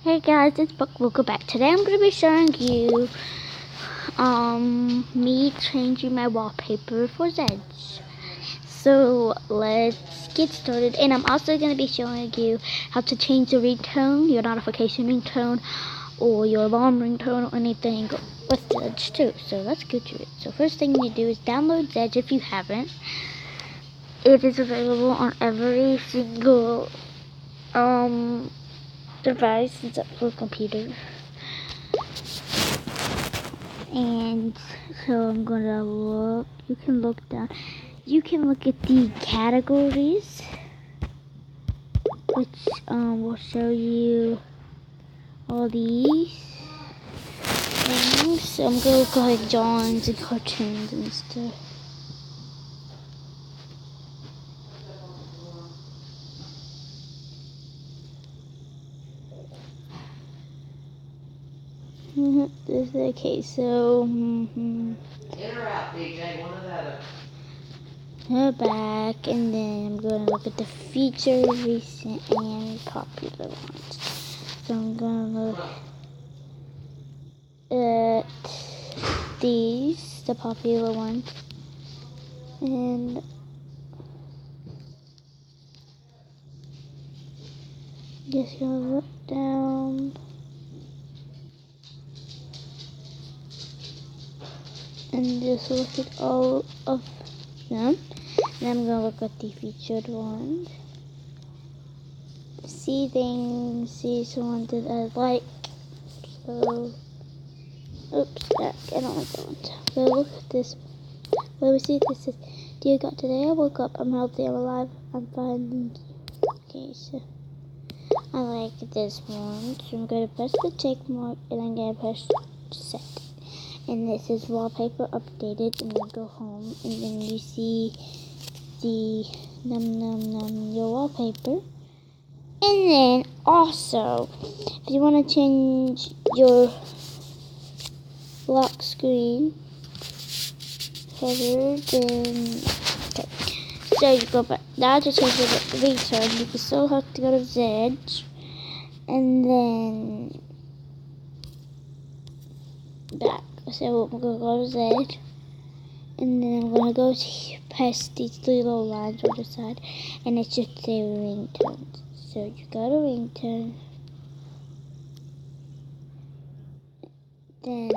Hey guys, it's Book. Welcome back. Today I'm going to be showing you me changing my wallpaper for zedge. So let's get started. And I'm also going to be showing you how to change the ringtone, your notification ringtone, or your alarm ringtone, or anything with zedge too. So let's get to it. So first thing you do is download zedge if you haven't. It is available on every single device except for computer. And so I'm gonna look. You can look down. You can look at the categories, which will show you all these things. So I'm gonna look at like drawings and cartoons and stuff. This is okay. So In or out, DJ, one of that. Go back, and then I'm going to look at the featured, recent, and popular ones. So I'm going to look at these, the popular ones, and just going to look down, and just look at all of them. Then I'm going to look at the featured ones. See things, see someone that I like. So, oops, I don't like that one. So look at this. Well, we see this is, dear God, today I woke up, I'm healthy, I'm alive, I'm fine, thank you. Okay, so I like this one. So I'm going to press the check mark, and I'm going to press set. And this is wallpaper updated, and then go home, and then you see the your wallpaper. And then also, if you want to change your lock screen cover, then okay. So you go back. Now to change the return, you can still have to go to zedge, and then back. So we're gonna go to zedge, and then I'm gonna go past these three little lines on the side, and it should say ringtones. So you go to ringtone, then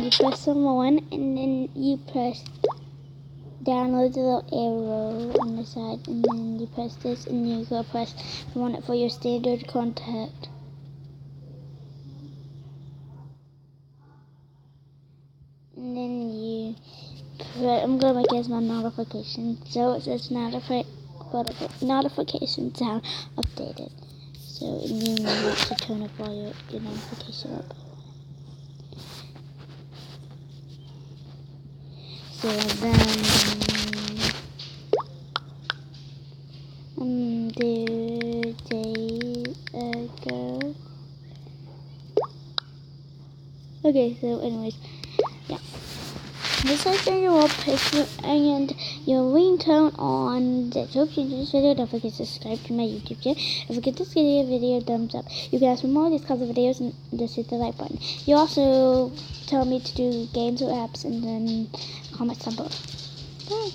you press on one, and then you press download the little arrow on the side, and then you press this, and you go press, you want it for your standard contact. And then you I'm going to make it as my notification. So it says notification sound updated. So and then you have to turn up all your notification up. So then ago. Okay, so anyways, yeah. This has been your wallpaper and your ringtone on this. Hope you enjoyed this video. Don't forget to subscribe to my YouTube channel. Don't forget to give this video a thumbs up. You can ask for more of these kinds of videos and just hit the like button. You also tell me to do games or apps, and then comment down below. Bye.